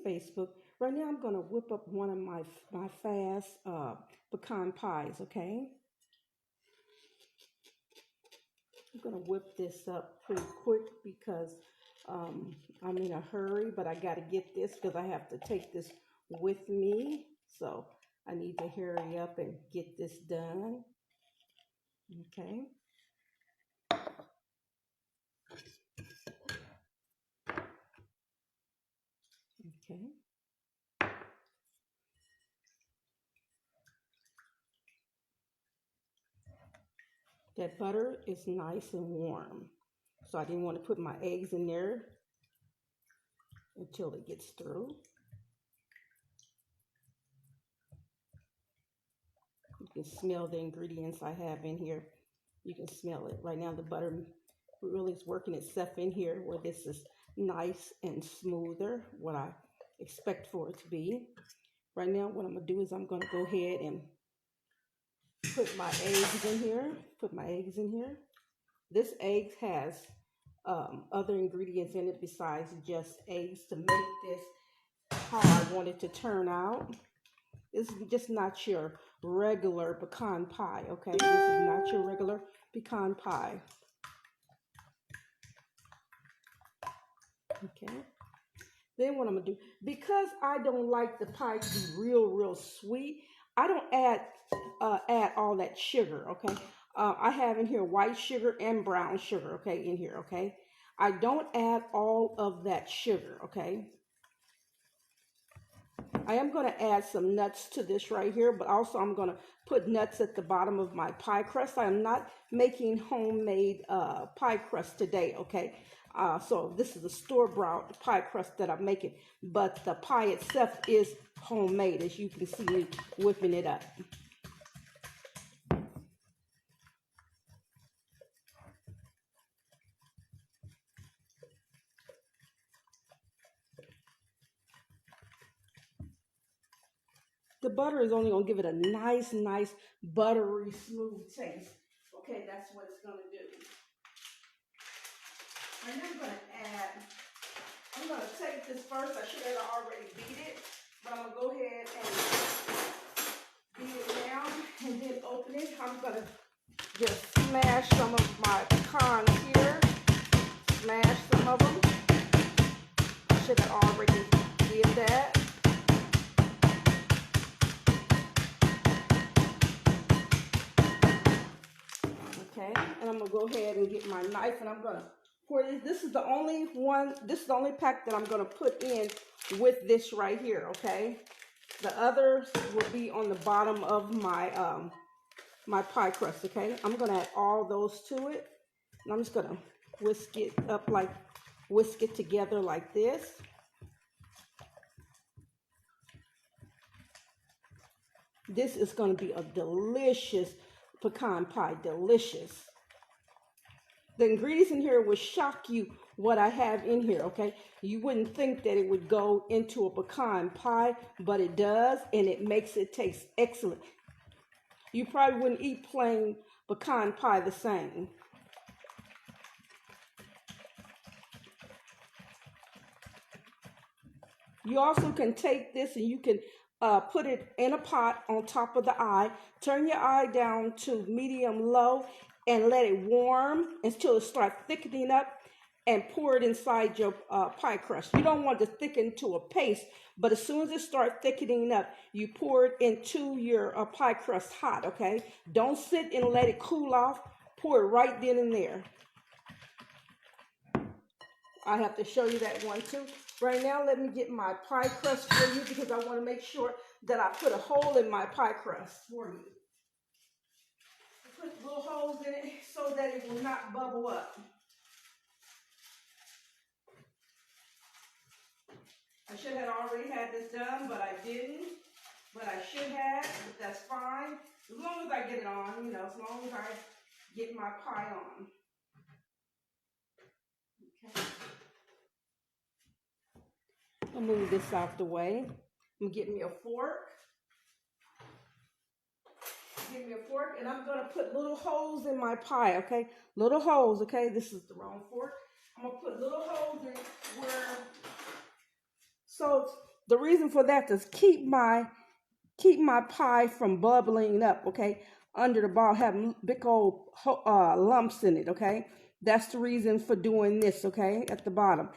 Facebook. Right now I'm gonna whip up one of my fast pecan pies, okay? I'm gonna whip this up pretty quick because I'm in a hurry, but I gotta get this because I have to take this with me. So I need to hurry up and get this done. Okay. Okay. That butter is nice and warm. So I didn't want to put my eggs in there until it gets through. You can smell the ingredients I have in here. You can smell it. Right now the butter really is working itself in here where this is nice and smoother, what I expect for it to be. Right now what I'm going to do is I'm going to go ahead and put my eggs in here. This egg has other ingredients in it besides just eggs to make this how I want it to turn out. This is just not your regular pecan pie, okay? This is not your regular pecan pie. Okay. Then what I'm gonna do, because I don't like the pie to be real sweet, I don't add all that sugar, okay? I have in here white sugar and brown sugar, okay, in here, okay? I don't add all of that sugar, okay? I am going to add some nuts to this right here, but also I'm going to put nuts at the bottom of my pie crust. I am not making homemade pie crust today, okay? So this is the store-bought pie crust that I'm making, but the pie itself is homemade, as you can see me whipping it up. The butter is only going to give it a nice, buttery, smooth taste. Okay, that's what it's going to do. And I'm going to take this first. I should have already beat it, but I'm going to go ahead and beat it down and then open it. I'm going to just smash some of my pecans here. Smash some of them. I should have already did that. Okay, and I'm going to go ahead and get my knife and I'm going to pour this. This is the only pack that I'm going to put in with this right here, okay? The others will be on the bottom of my my pie crust, okay? I'm going to add all those to it. And I'm just going to whisk it together like this. This is going to be a delicious pecan pie, delicious. The ingredients in here will shock you what I have in here, okay? You wouldn't think that it would go into a pecan pie, but it does, and it makes it taste excellent. You probably wouldn't eat plain pecan pie the same. You also can take this and you can put it in a pot on top of the eye. Turn your eye down to medium-low and let it warm until it starts thickening up and pour it inside your pie crust. You don't want it to thicken to a paste, but as soon as it starts thickening up, you pour it into your pie crust hot, okay? Don't sit and let it cool off. Pour it right then and there. I have to show you that one too. Right now, let me get my pie crust for you because I want to make sure that I put a hole in my pie crust for you. Put little holes in it so that it will not bubble up. I should have already had this done, but I didn't. But I should have, but that's fine. As long as I get it on, you know, as long as I get my pie on. Okay. I'll move this out the way. I'm gonna get me a fork. Get me a fork, and I'm gonna put little holes in my pie, okay? Little holes, okay? This is the wrong fork. I'm gonna put little holes in where, so The reason for that is keep my pie from bubbling up, okay? Under the bottom, having big old lumps in it, okay? That's the reason for doing this, okay? At the bottom.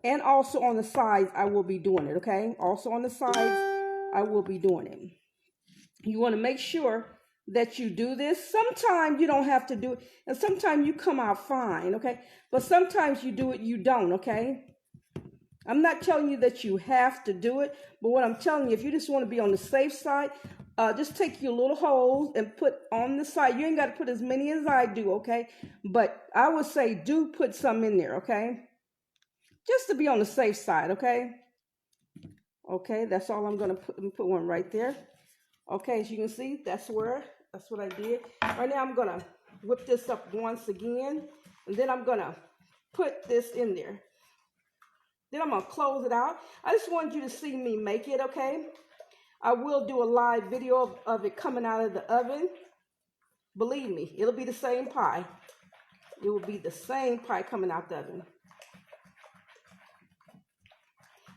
And also on the sides, I will be doing it, okay? Also on the sides, I will be doing it. You want to make sure that you do this. Sometimes you don't have to do it, and sometimes you come out fine, okay? But sometimes you do it, you don't, okay? I'm not telling you that you have to do it, but what I'm telling you, if you just want to be on the safe side, just take your little holes and put on the side. You ain't got to put as many as I do, okay? But I would say do put some in there, okay? Just to be on the safe side, okay? Okay, that's all I'm going to put one right there. Okay, as you can see, that's what I did. Right now I'm going to whip this up once again, and then I'm going to put this in there. Then I'm going to close it out. I just wanted you to see me make it, okay? I will do a live video of it coming out of the oven. Believe me, it'll be the same pie. It will be the same pie coming out the oven.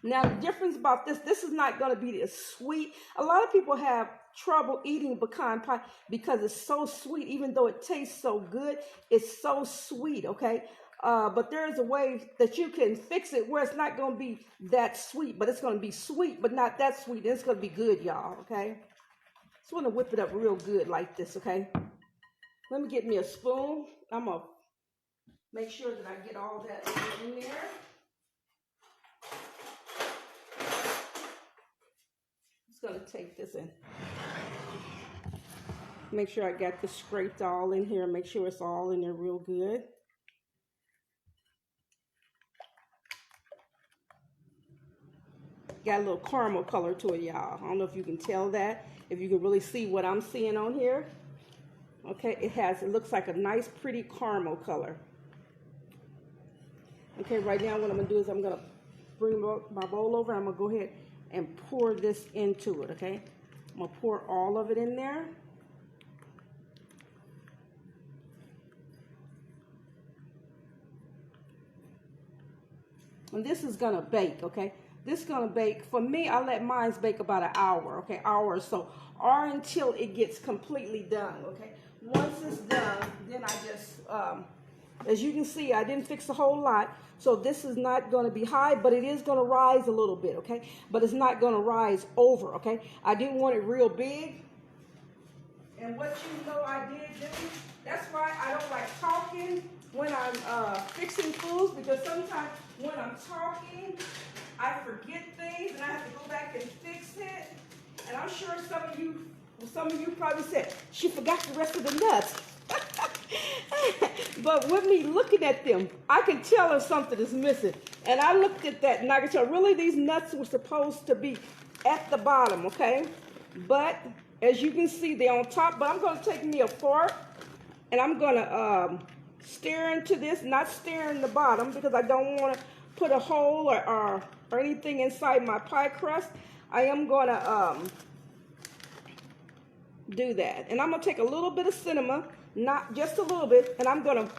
Now, the difference about this is not going to be as sweet. A lot of people have trouble eating pecan pie because it's so sweet. Even though it tastes so good, it's so sweet, okay? But there is a way that you can fix it where it's not going to be that sweet, but it's going to be sweet, but not that sweet. And it's going to be good, y'all, okay? Just want to whip it up real good like this, okay? Let me get me a spoon. I'm going to make sure that I get all that in there. Just going to take this in. Make sure I got this scraped all in here. Make sure it's all in there real good. Got a little caramel color to it, y'all. I don't know if you can tell that, if you can really see what I'm seeing on here. Okay, it looks like a nice, pretty caramel color. Okay, right now what I'm gonna do is I'm gonna bring my bowl over. I'm gonna go ahead and pour this into it, okay? I'm gonna pour all of it in there. And this is gonna bake, okay? This is gonna bake, for me, I let mine bake about an hour, okay? Hour or so, or until it gets completely done, okay? Once it's done, then I just, as you can see, I didn't fix a whole lot, so this is not gonna be high, but it is gonna rise a little bit, okay? But it's not gonna rise over, okay? I didn't want it real big. And what you know I did do, that's why I don't like talking when I'm fixing foods, because sometimes when I'm talking, I forget things and I have to go back and fix it. And I'm sure some of you probably said, she forgot the rest of the nuts. But with me looking at them, I can tell if something is missing. And I looked at that and I can tell really these nuts were supposed to be at the bottom, okay? But as you can see, they're on top. But I'm going to take me a fork and I'm going to stir into this, not stir in the bottom because I don't want to put a hole or anything inside my pie crust. I am going to do that. And I'm going to take a little bit of cinnamon, not just a little bit, and I'm going to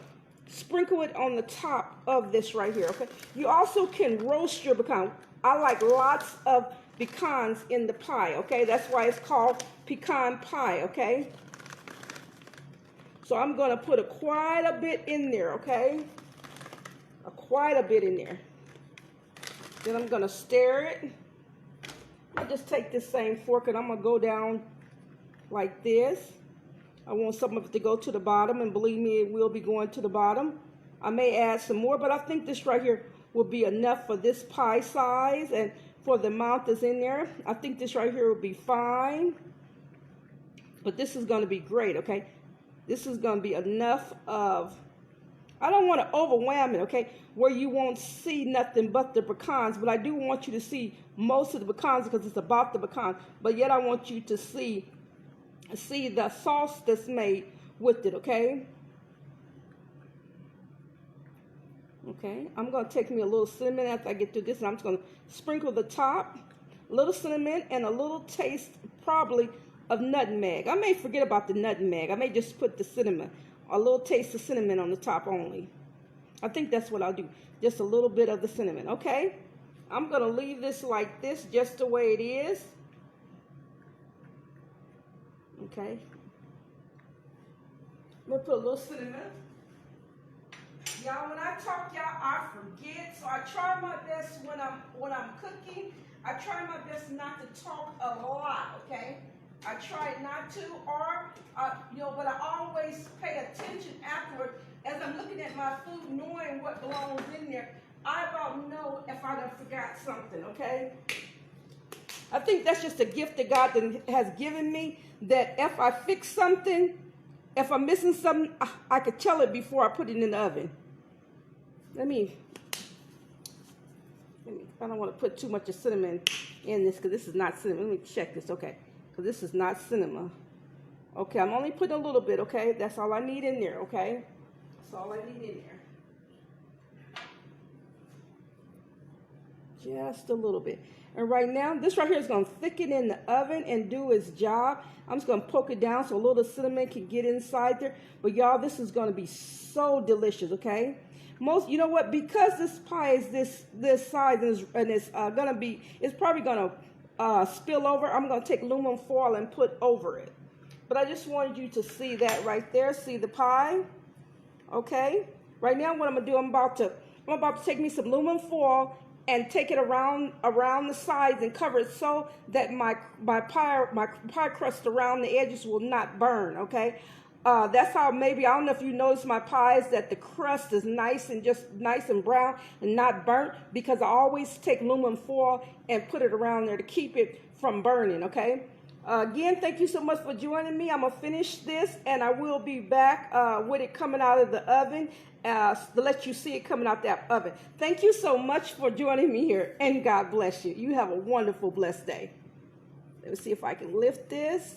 sprinkle it on the top of this right here, okay? You also can roast your pecan. I like lots of pecans in the pie, okay? That's why it's called pecan pie, okay? So I'm going to put quite a bit in there, okay? Quite a bit in there. Then I'm going to stir it. I'll just take this same fork and I'm going to go down like this. I want some of it to go to the bottom, and believe me, it will be going to the bottom. I may add some more, but I think this right here will be enough for this pie size and for the amount that's in there. I think this right here will be fine. But this is going to be great, okay? This is going to be enough of, I don't want to overwhelm it, okay, where you won't see nothing but the pecans, but I do want you to see most of the pecans because it's about the pecan, but yet I want you to see the sauce that's made with it, okay? Okay, I'm going to take me a little cinnamon after I get through this, and I'm just going to sprinkle the top, a little cinnamon, and a little taste, probably, of nutmeg. I may forget about the nutmeg. I may just put the cinnamon, a little taste of cinnamon on the top only. I think that's what I'll do, just a little bit of the cinnamon, okay? I'm going to leave this like this, just the way it is. Okay. I'm going to put a little cinnamon. Y'all, when I talk, y'all, I forget. So I try my best when I'm cooking. I try my best not to talk a lot, okay? I try not to, or but I always pay attention afterward as I'm looking at my food, knowing what belongs in there. I about know if I done forgot something, okay? I think that's just a gift that God has given me, that if I fix something, if I'm missing something, I could tell it before I put it in the oven. Let me I don't want to put too much of cinnamon in this because this is not cinnamon. Let me check this, okay? Because this is not cinnamon. Okay, I'm only putting a little bit, okay? That's all I need in there, okay? That's all I need in there. Just a little bit. And right now, this right here is going to thicken in the oven and do its job. I'm just going to poke it down so a little cinnamon can get inside there. But y'all, this is going to be so delicious, okay? You know what? Because this pie is this size and it's it's probably going to spill over. I'm going to take aluminum foil and put over it. But I just wanted you to see that right there. See the pie? Okay. Right now, what I'm going to do, I'm about to take me some aluminum foil and take it around the sides and cover it so that my pie crust around the edges will not burn. Okay. That's how maybe, I don't know if you notice my pies, that the crust is nice and brown and not burnt, because I always take aluminum foil and put it around there to keep it from burning, okay? Again, thank you so much for joining me. I'm going to finish this, and I will be back with it coming out of the oven to let you see it coming out that oven. Thank you so much for joining me here, and God bless you. You have a wonderful, blessed day. Let me see if I can lift this.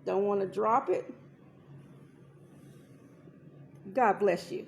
Don't want to drop it. God bless you.